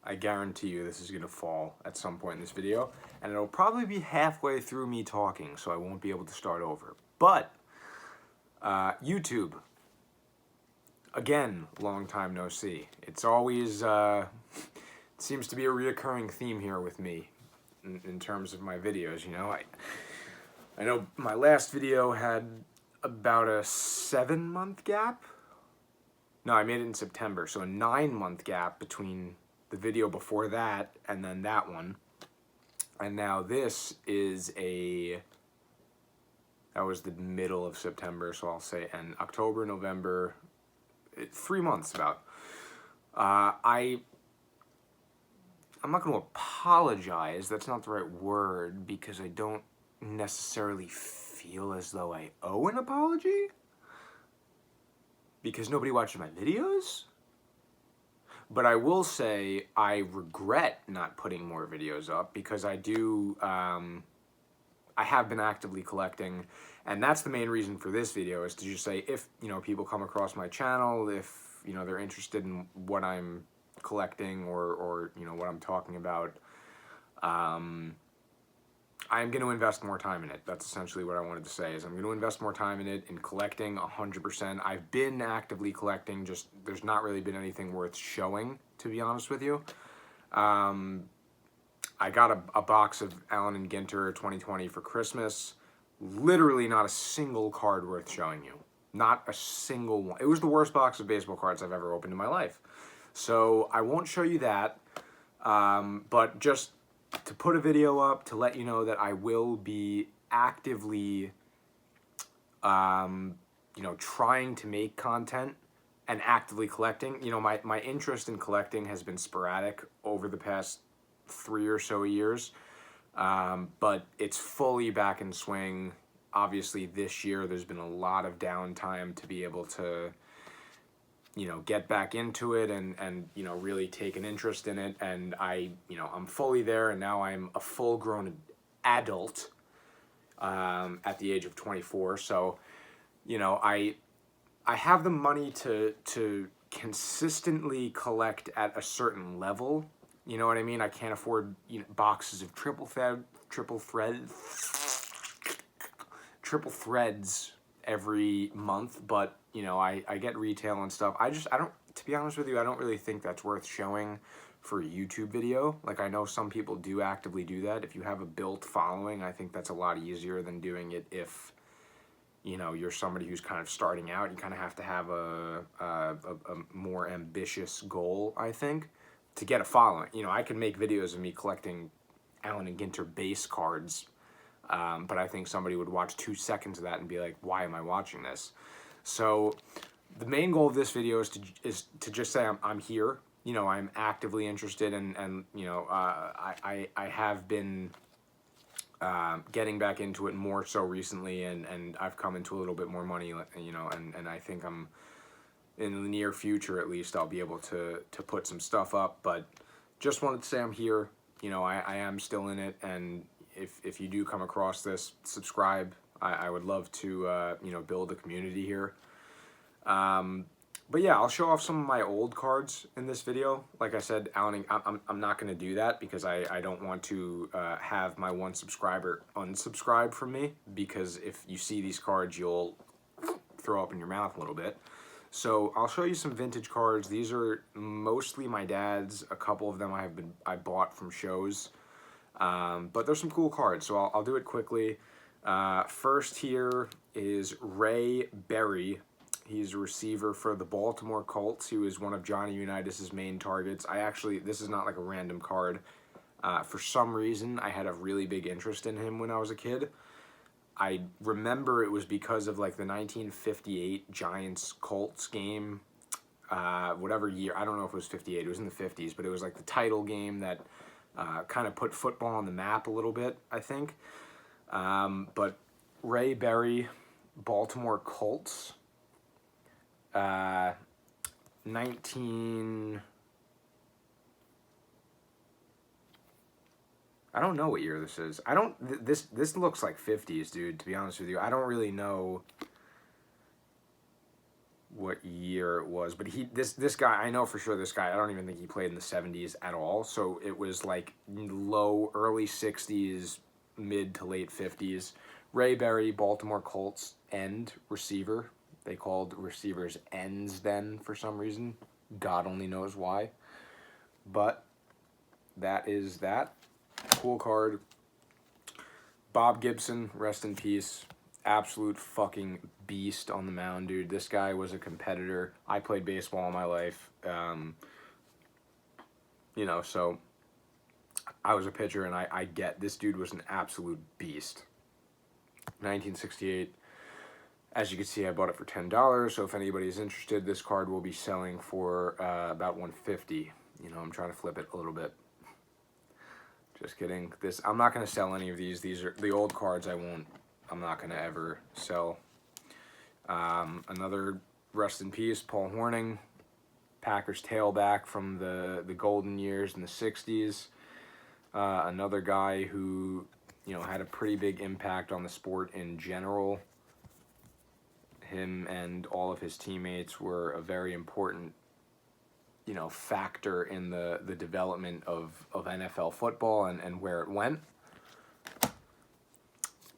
I guarantee you this is going to fall at some point in this video, and it'll probably be halfway through me talking, so I won't be able to start over. But, YouTube, again, long time no see. It's always, it seems to be a reoccurring theme here with me in terms of my videos, you know. I know my last video had about a 7-month gap. No, I made it in September, so a 9-month gap between the video before that and then that one. And now this is that was the middle of September, so I'll say, and October, November, 3 months about. I'm not going to apologize, that's not the right word, because I don't necessarily feel as though I owe an apology, because nobody watches my videos. But I will say I regret not putting more videos up, because I do, I have been actively collecting, and that's the main reason for this video, is to just say, if, you know, people come across my channel, if, you know, they're interested in what I'm collecting or you know, what I'm talking about, I'm going to invest more time in it. That's essentially what I wanted to say, is I'm going to invest more time in it, in collecting 100%. I've been actively collecting, just there's not really been anything worth showing, to be honest with you. I got a box of Allen and Ginter 2020 for Christmas. Literally not a single card worth showing you. Not a single one. It was the worst box of baseball cards I've ever opened in my life. So I won't show you that, but just to put a video up to let you know that I will be actively, you know, trying to make content and actively collecting. You know, my interest in collecting has been sporadic over the past 3 or so years, but it's fully back in swing. Obviously this year there's been a lot of downtime to be able to, you know, get back into it and you know, really take an interest in it. And you know, I'm fully there, and now I'm a full-grown adult at the age of 24. So, you know, I have the money to consistently collect at a certain level. You know what I mean? I can't afford, you know, boxes of triple threads every month, but you know, I get retail and stuff. I don't, to be honest with you, I don't really think that's worth showing for a YouTube video. Like, I know some people do actively do that. If you have a built following, I think that's a lot easier than doing it if, you know, you're somebody who's kind of starting out. You kind of have to have a more ambitious goal, I think, to get a following. You know, I can make videos of me collecting Allen and Ginter base cards, but I think somebody would watch 2 seconds of that and be like, why am I watching this? So the main goal of this video is to just say I'm here. You know, I'm actively interested, and you know, I have been getting back into it more so recently, and I've come into a little bit more money, you know, and I think I'm, in the near future at least, I'll be able to put some stuff up. But just wanted to say I'm here. You know, I am still in it, and if you do come across this, subscribe. I would love to, you know, build a community here. But yeah, I'll show off some of my old cards in this video. Like I said, I'm not going to do that, because I don't want to have my one subscriber unsubscribe from me, because if you see these cards, you'll throw up in your mouth a little bit. So I'll show you some vintage cards. These are mostly my dad's. A couple of them I bought from shows. But there's some cool cards, so I'll do it quickly. First here is Ray Berry. He's a receiver for the Baltimore Colts. He was one of Johnny Unitas' main targets. This is not like a random card. For some reason, I had a really big interest in him when I was a kid. I remember it was because of like the 1958 Giants-Colts game, whatever year. I don't know if it was 58. It was in the 50s, but it was like the title game that kind of put football on the map a little bit, I think. But Ray Berry, Baltimore Colts, 19... I don't know what year this is. This looks like 50s, dude, to be honest with you. I don't really know. what year it was, but this guy, I know for sure this guy, I don't even think he played in the 70s at all. So it was like early 60s, mid to late 50s. Ray Berry, Baltimore Colts end receiver. They called receivers ends then for some reason. God only knows why. But that is that. Cool card. Bob Gibson, rest in peace. Absolute fucking beast on the mound, dude. This guy was a competitor. I played baseball all my life. So I was a pitcher, and I get this dude was an absolute beast. 1968. As you can see, I bought it for $10. So if anybody's interested, this card will be selling for about $150. I'm trying to flip it a little bit. Just kidding. I'm not gonna sell any of these. These are the old cards. I'm not gonna ever sell. Another rest in peace, Paul Hornung, Packers tailback from the golden years in the 60s. Another guy who had a pretty big impact on the sport in general. Him and all of his teammates were a very important factor in the development of NFL football and where it went.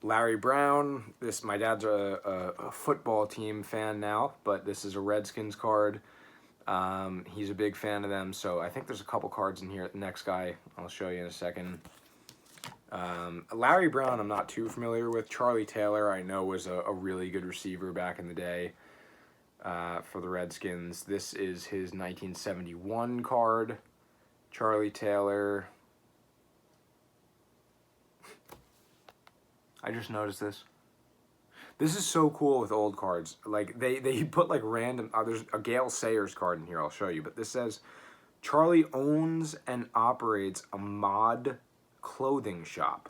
Larry Brown, my dad's a football team fan now, but this is a Redskins card. He's a big fan of them, so I think there's a couple cards in here. The next guy I'll show you in a second. Larry Brown I'm not too familiar with. Charlie Taylor I know was a really good receiver back in the day. For the Redskins. This is his 1971 card. Charlie Taylor. I just noticed this. This is so cool with old cards. Like they put like random. There's a Gale Sayers card in here. I'll show you. But this says Charlie owns and operates a mod clothing shop.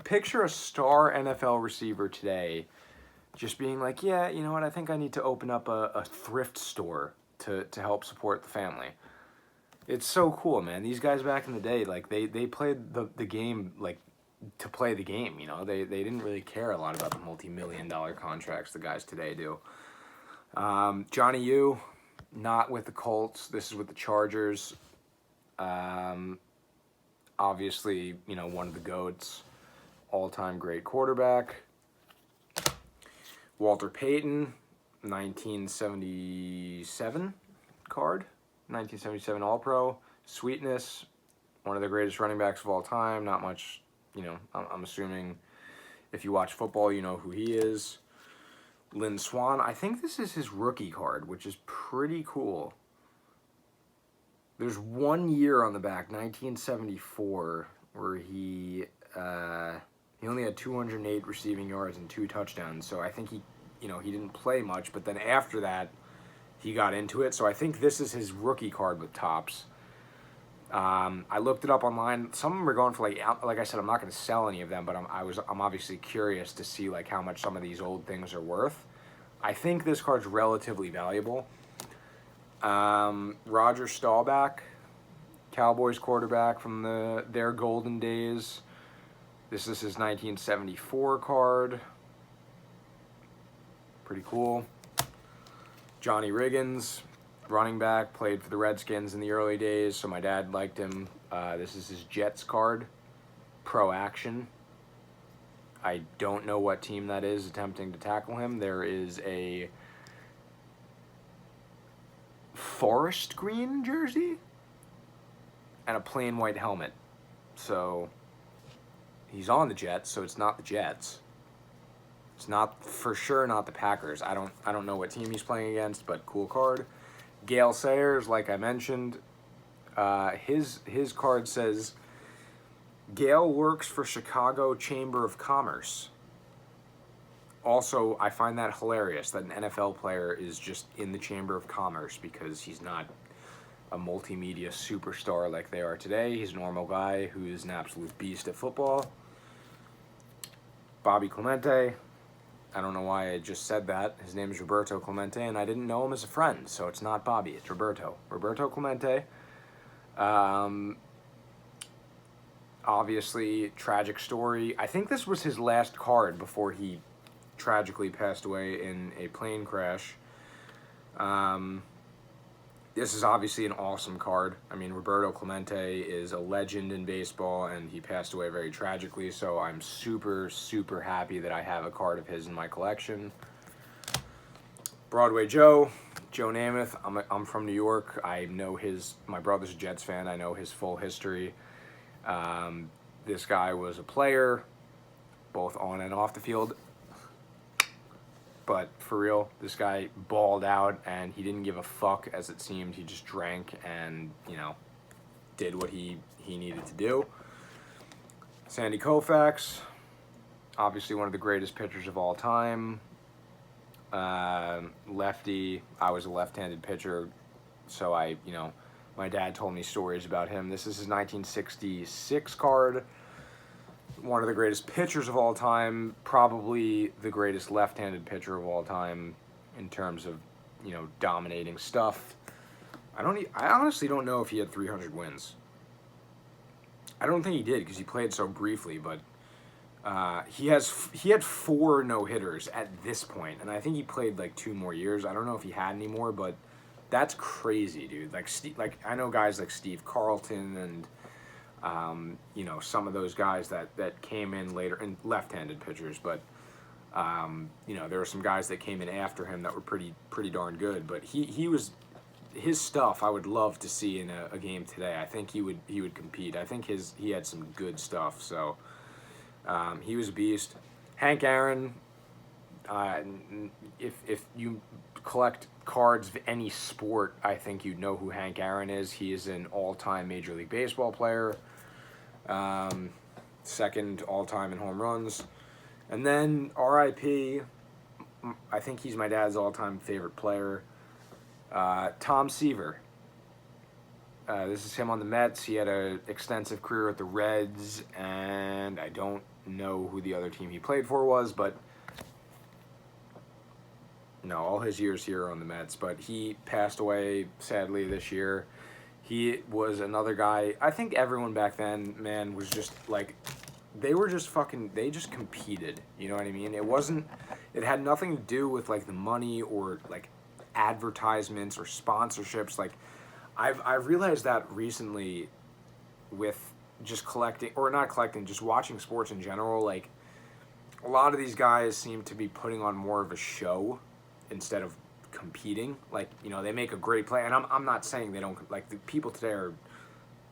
Picture a star NFL receiver today. Just being like, yeah, you know what, I think I need to open up a thrift store to help support the family. It's so cool, man. These guys back in the day, like, they played the game, like, to play the game, They didn't really care a lot about the multi-million-dollar contracts the guys today do. Johnny U, not with the Colts. This is with the Chargers. Obviously, one of the GOATs. All-time great quarterback. Walter Payton, 1977 card, 1977 All-Pro. Sweetness, one of the greatest running backs of all time. Not much, I'm assuming if you watch football, you know who he is. Lynn Swann, I think this is his rookie card, which is pretty cool. There's 1 year on the back, 1974, where he only had 208 receiving yards and 2 touchdowns, so I think he didn't play much, but then after that, he got into it, so I think this is his rookie card with Topps. I looked it up online. Some of them are going for, like I said, I'm not going to sell any of them, but I'm obviously curious to see, like, how much some of these old things are worth. I think this card's relatively valuable. Roger Staubach, Cowboys quarterback from their golden days. This is his 1974 card. Pretty cool. Johnny Riggins, running back, played for the Redskins in the early days, so my dad liked him. This is his Jets card. Pro Action. I don't know what team that is attempting to tackle him. There is a forest green jersey and a plain white helmet. So he's on the Jets, so it's not the Jets. It's not, for sure, not the Packers. I don't know what team he's playing against, but cool card. Gale Sayers, like I mentioned, his card says Gale works for Chicago Chamber of Commerce. Also, I find that hilarious that an NFL player is just in the Chamber of Commerce because he's not a multimedia superstar like they are today. He's a normal guy who is an absolute beast at football. Bobby Clemente. I don't know why I just said that. His name is Roberto Clemente, and I didn't know him as a friend, so it's not Bobby, it's Roberto. Roberto Clemente. Obviously, tragic story. I think this was his last card before he tragically passed away in a plane crash. This is obviously an awesome card. I mean, Roberto Clemente is a legend in baseball, and he passed away very tragically, so I'm super, super happy that I have a card of his in my collection. Broadway Joe Namath. I'm from New York. I know my brother's a Jets fan. I know his full history. This guy was a player, both on and off the field. But for real, this guy balled out, and he didn't give a fuck, as it seemed. He just drank and, you know, did what he needed to do. Sandy Koufax, obviously one of the greatest pitchers of all time. Lefty. I was a left-handed pitcher, so my dad told me stories about him. This is his 1966 card. One of the greatest pitchers of all time, probably the greatest left-handed pitcher of all time in terms of, you know, dominating stuff. I honestly don't know if he had 300 wins. I don't think he did, because he played so briefly, but he had 4 no-hitters at this point, and I think he played like 2 more years. I don't know if he had any more, but that's crazy, dude. Like I know guys like Steve Carlton and you know, some of those guys that came in later, and left-handed pitchers, but you know, there were some guys that came in after him that were pretty darn good. But his stuff I would love to see in a game today. I think he would compete. I think he had some good stuff. So he was a beast. Hank Aaron. If you collect cards of any sport, I think you'd know who Hank Aaron is. He is an all-time Major League Baseball player. Second all-time in home runs. And then R.I.P., I think he's my dad's all-time favorite player, Tom Seaver. This is him on the Mets. He had an extensive career at the Reds, and I don't know who the other team he played for was, but no, all his years here are on the Mets. But he passed away, sadly, this year. He was another guy. I think everyone back then, man, was just like, they just competed. You know what I mean? It had nothing to do with like the money or like advertisements or sponsorships. Like, I've realized that recently with just collecting, or not collecting, just watching sports in general. Like, a lot of these guys seem to be putting on more of a show instead of competing. Like, you know, they make a great play, and I'm not saying they don't, like, the people today are,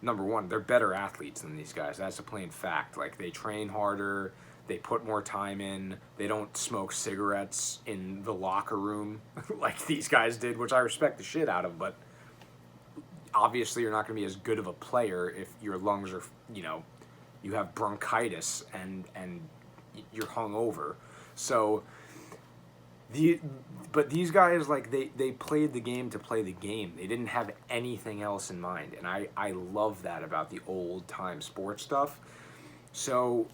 number one, they're better athletes than these guys. That's a plain fact. Like, they train harder, they put more time in, they don't smoke cigarettes in the locker room like these guys did, which I respect the shit out of, but obviously you're not going to be as good of a player if your lungs are, you know, you have bronchitis and you're hungover. So but these guys, like, they played the game to play the game. They didn't have anything else in mind, and I love that about the old-time sports stuff. So,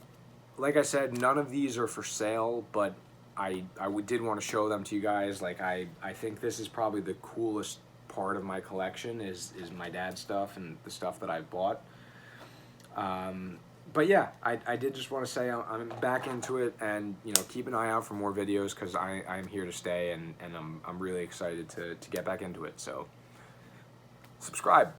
like I said, none of these are for sale, but I did want to show them to you guys. Like, I think this is probably the coolest part of my collection is my dad's stuff and the stuff that I've bought. But yeah, I did just want to say I'm back into it, and, you know, keep an eye out for more videos, because I'm here to stay, and I'm really excited to get back into it. So subscribe.